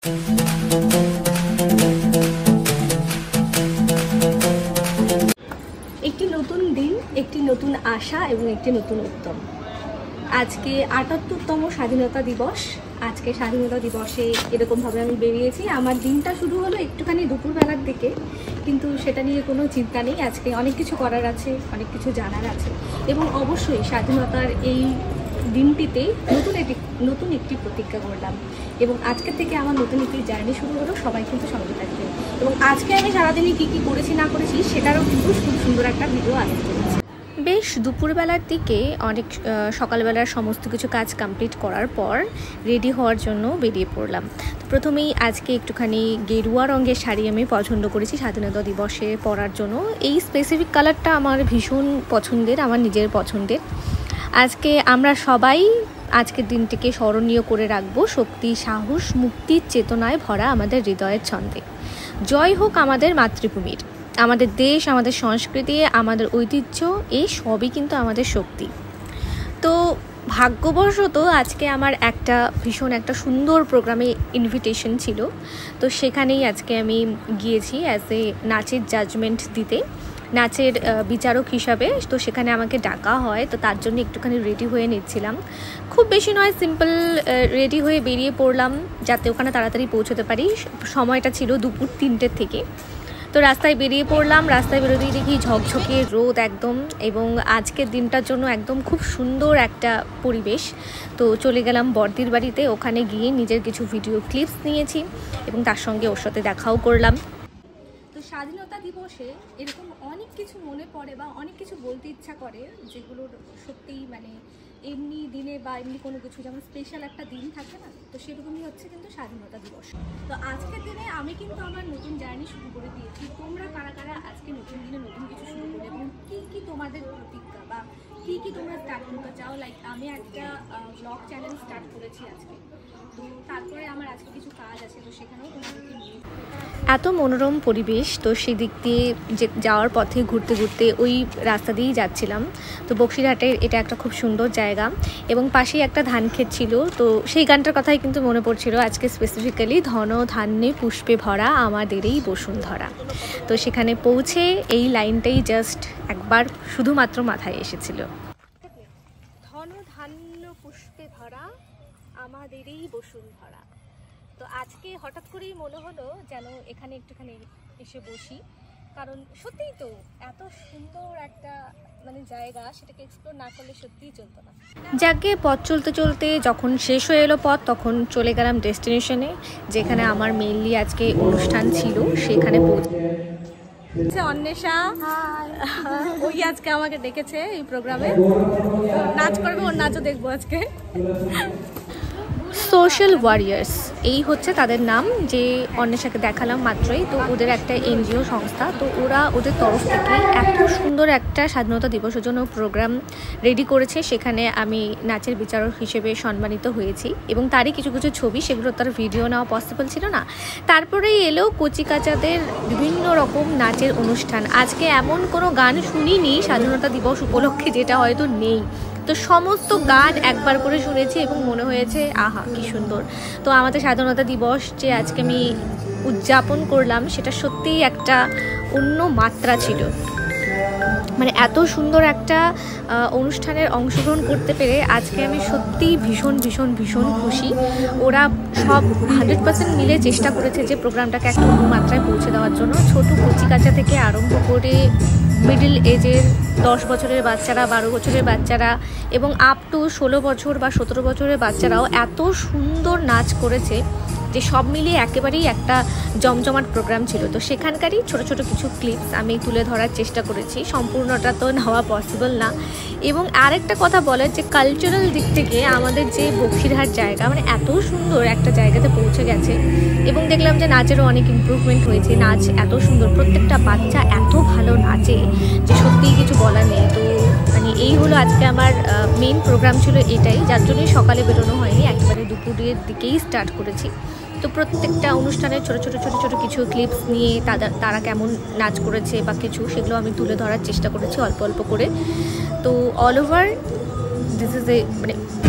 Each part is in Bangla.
একটি নতুন দিন, একটি নতুন আশা এবং একটি নতুন উদ্যম। আজকে ৭৮তম স্বাধীনতা দিবস। আজকে স্বাধীনতা দিবসে এরকমভাবে আমি বেরিয়েছি। আমার দিনটা শুরু হলো একটুখানি দুপুরবেলার দিকে, কিন্তু সেটা নিয়ে কোনো চিন্তা নেই। আজকে অনেক কিছু করার আছে, অনেক কিছু জানার আছে, এবং অবশ্যই স্বাধীনতার এই দিনটিতে নতুন একটি প্রতিজ্ঞা করলাম, এবং আজকে থেকে আমার নতুন একটি জার্নি শুরু হলো। সবাই কিন্তু সঙ্গে থাকবে, এবং আজকে আমি সারাদিনে কী কী করেছি না করেছি সেটারও কিন্তু খুব সুন্দর একটা ভিডিও আনতে চলেছি। বেশ দুপুরবেলার দিকে অনেক সকালবেলার সমস্ত কিছু কাজ কমপ্লিট করার পর রেডি হওয়ার জন্য বেরিয়ে পড়লাম। তো প্রথমেই আজকে একটুখানি গেরুয়া রঙের শাড়ি আমি পছন্দ করেছি স্বাধীনতা দিবসে পরার জন্য। এই স্পেসিফিক কালারটা আমার ভীষণ পছন্দের, আমার নিজের পছন্দের। আজকে আমরা সবাই আজকের দিনটিকে স্মরণীয় করে রাখবো শক্তি, সাহস, মুক্তির চেতনায় ভরা আমাদের হৃদয়ের ছন্দে। জয় হোক আমাদের মাতৃভূমির, আমাদের দেশ, আমাদের সংস্কৃতি, আমাদের ঐতিহ্য, এই সবই কিন্তু আমাদের শক্তি। তো ভাগ্যবশত আজকে আমার ভীষণ একটা সুন্দর প্রোগ্রামে ইনভিটেশন ছিল। তো সেখানেই আজকে আমি গিয়েছি অ্যাজ এ নাচের জাজমেন্ট দিতে, নাচের বিচারক হিসাবে। তো সেখানে আমাকে ডাকা হয়, তো তার জন্য একটুখানি রেডি হয়ে নিচ্ছিলাম। খুব বেশি নয়, সিম্পল রেডি হয়ে বেরিয়ে পড়লাম যাতে ওখানে তাড়াতাড়ি পৌঁছতে পারি। সময়টা ছিল দুপুর ৩টের থেকে। তো রাস্তায় বেরিয়ে পড়লাম। রাস্তায় বেরোতেই দেখি ঝকঝকে রোদ একদম, এবং আজকের দিনটার জন্য একদম খুব সুন্দর একটা পরিবেশ। তো চলে গেলাম বর্দির বাড়িতে। ওখানে গিয়ে নিজের কিছু ভিডিও ক্লিপস নিয়েছি, এবং তার সঙ্গে ওর সাথে দেখাও করলাম। তো স্বাধীনতা দিবসে এরকম অনেক কিছু মনে পড়ে বা অনেক কিছু বলতে ইচ্ছা করে, যেগুলোর সত্যিই এমনি দিনে বা এমনি কোনো কিছু যেমন স্পেশাল একটা দিন থাকে না, তো সেরকমই হচ্ছে কিন্তু স্বাধীনতা দিবস। তো আজকের দিনে আমি কিন্তু আমার নতুন জার্নি শুরু করে দিয়েছি। তোমরা কারা কারা আজকে নতুন দিনে নতুন কিছু শুরু করবে, এবং কী তোমাদের প্রতিজ্ঞা বা কী তোমরা স্টার্ট করতে চাও। লাইক আমি একটা ব্লগ চ্যানেল স্টার্ট করেছি আজকে, তো তারপরে আমার আজকে কিছু কাজ আছে, তো সেখানেও তোমাদেরকে নিয়ে। এত মনোরম পরিবেশ, তো সেদিক দিয়ে যাওয়ার পথে ঘুরতে ঘুরতে ওই রাস্তা দিয়েই যাচ্ছিলাম। তো বক্সিরহাটের এটা একটা খুব সুন্দর জায়গা, এবং পাশেই একটা ধান ক্ষেত ছিল। তো সেই গানটার কথাই কিন্তু মনে পড়ছিল আজকে স্পেসিফিক্যালি, ধন ধান্যে পুষ্পে ভরা আমাদের এই বসুন্ধরা। তো সেখানে পৌঁছে এই লাইনটাই জাস্ট একবার শুধুমাত্র মাথায় এসেছিল, ধন ধান্য পুষ্পে ভরা আমাদের এই বসুন্ধরা। তো আজকে হঠাৎ করেই মনে হলো যেন এখানে একটুখানি এসে বসি, কারণ সত্যিই তো এত সুন্দর একটা জায়গা, সেটাকে এক্সপ্লোর না করলে সত্যিই চলতো না। যাকে পথ চলতে চলতে যখন শেষ হয়ে এলো পথ, তখন চলে গেলাম ডেস্টিনেশনে, যেখানে আমার মেইনলি আজকে অনুষ্ঠান ছিল। সেখানে পৌঁছে অন্বেষা, ওই আজকে আমাকে ডেকেছে এই প্রোগ্রামে, নাচ করবে, ওর নাচও দেখবো আজকে। সোশ্যাল ওয়ারিয়ার্স, এই হচ্ছে তাদের নাম, যে অন্বেষাকে দেখালাম মাত্রই। তো ওদের একটা এনজিও সংস্থা, তো ওরা ওদের তরফ থেকে এত সুন্দর একটা স্বাধীনতা দিবসের জন্য প্রোগ্রাম রেডি করেছে। সেখানে আমি নাচের বিচারক হিসেবে সম্মানিত হয়েছি, এবং তারই কিছু কিছু ছবি, সেগুলো তার ভিডিও নেওয়া পসিবল ছিল না। তারপরেই এলো কচিকাচাদের বিভিন্ন রকম নাচের অনুষ্ঠান। আজকে এমন কোনো গান শুনিনি স্বাধীনতা দিবস উপলক্ষে যেটা হয়তো নেই। তো সমস্ত গান একবার করে শুনেছি, এবং মনে হয়েছে আহা কি সুন্দর। তো আমাদের স্বাধীনতা দিবস যে আজকে আমি উদযাপন করলাম, সেটা সত্যিই একটা অন্য মাত্রা ছিল। এত সুন্দর একটা অনুষ্ঠানের অংশগ্রহণ করতে পেরে আজকে আমি সত্যিই ভীষণ ভীষণ ভীষণ খুশি। ওরা সব 100% মিলে চেষ্টা করেছে যে প্রোগ্রামটাকে একটা অন্য মাত্রায় পৌঁছে দেওয়ার জন্য। ছোটো কচিকাচা থেকে আরম্ভ করে মিডল এজের 10 বছরের বাচ্চারা, 12 বছরের বাচ্চারা, এবং আপ টু 16 বছর বা 17 বছরের বাচ্চারাও এত সুন্দর নাচ করেছে, যে সব মিলিয়ে একেবারেই একটা জমজমাট প্রোগ্রাম ছিল। তো সেখানকারই ছোট ছোট কিছু ক্লিপস আমি তুলে ধরার চেষ্টা করেছি, সম্পূর্ণটা তো নেওয়া পসিবল না। এবং আরেকটা কথা বলার, যে কালচারাল দিক থেকে আমাদের যে বক্সিরহাট জায়গা, এত সুন্দর একটা জায়গাতে পৌঁছে গেছে, এবং দেখলাম যে নাচেরও অনেক ইমপ্রুভমেন্ট হয়েছে। নাচ এত সুন্দর, প্রত্যেকটা বাচ্চা এত ভালো নাচে যে সত্যিই কিছু বলার নেই। তো এই হলো আজকে আমার মেইন প্রোগ্রাম ছিল এটাই, যার জন্যই সকালে বেরোনো হয়নি, একেবারে দুপুরের দিকেই স্টার্ট করেছি। তো প্রত্যেকটা অনুষ্ঠানের ছোট ছোট ছোট ছোট কিছু ক্লিপস নিয়ে তারা কেমন নাচ করেছে বা কিছু, সেগুলো আমি তুলে ধরার চেষ্টা করেছি অল্প অল্প করে। তো all over this is a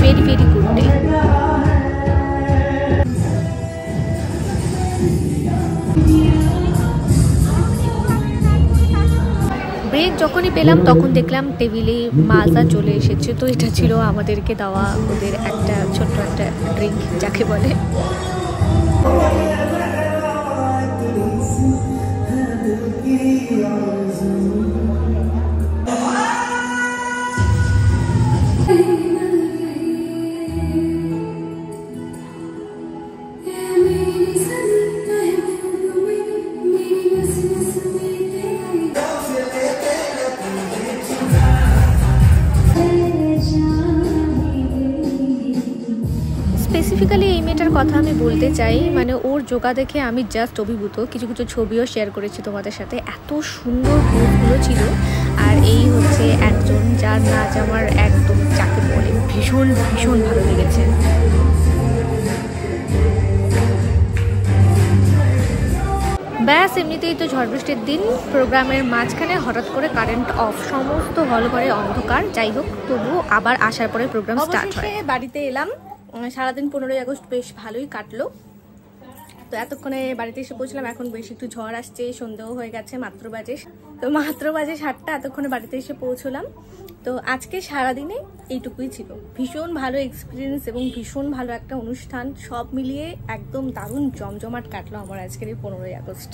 very very good day. যখনই পেলাম তখন দেখলাম টেবিলে মাজা চলে এসেছে। তো এটা ছিল আমাদেরকে দেওয়া ওদের একটা ছোট্ট একটা ড্রিঙ্ক যাকে বলে। স্পেসিফিক্যালি এই মেয়েটার কথা আমি বলতে চাই, মানে ওর যোগা দেখে আমি জাস্ট অভিভূত। কিছু কিছু ছবিও শেয়ার করেছি তোমাদের সাথে, এত সুন্দর গ্রুপগুলো ছিল। আর এই হচ্ছে একজন যার নাচ আমার একদম যাকে বলে ভীষণ ভীষণ ভালো লেগেছে। ব্যাস এমনিতেই তো ঝড় বৃষ্টির দিন, প্রোগ্রামের মাঝখানে হঠাৎ করে কারেন্ট অফ, সমস্ত হল ঘরে অন্ধকার। যাই হোক, তবুও আবার আসার পরে প্রোগ্রাম স্টার্ট হয়। বাড়িতে এলাম, সারাদিন 15ই আগস্ট বেশ ভালোই কাটলো। তো এতক্ষণে বাড়িতে এসে পৌঁছলাম, এখন বেশ একটু ঝড় আসছে, সন্ধ্যেও হয়ে গেছে, মাত্র বাজে 7টা। এতক্ষণে বাড়িতে এসে পৌঁছলাম। তো আজকে সারাদিনে এইটুকুই ছিল। ভীষণ ভালো এক্সপিরিয়েন্স এবং ভীষণ ভালো একটা অনুষ্ঠান, সব মিলিয়ে একদম দারুণ জমজমাট কাটলো আমার আজকের এই 15ই আগস্ট।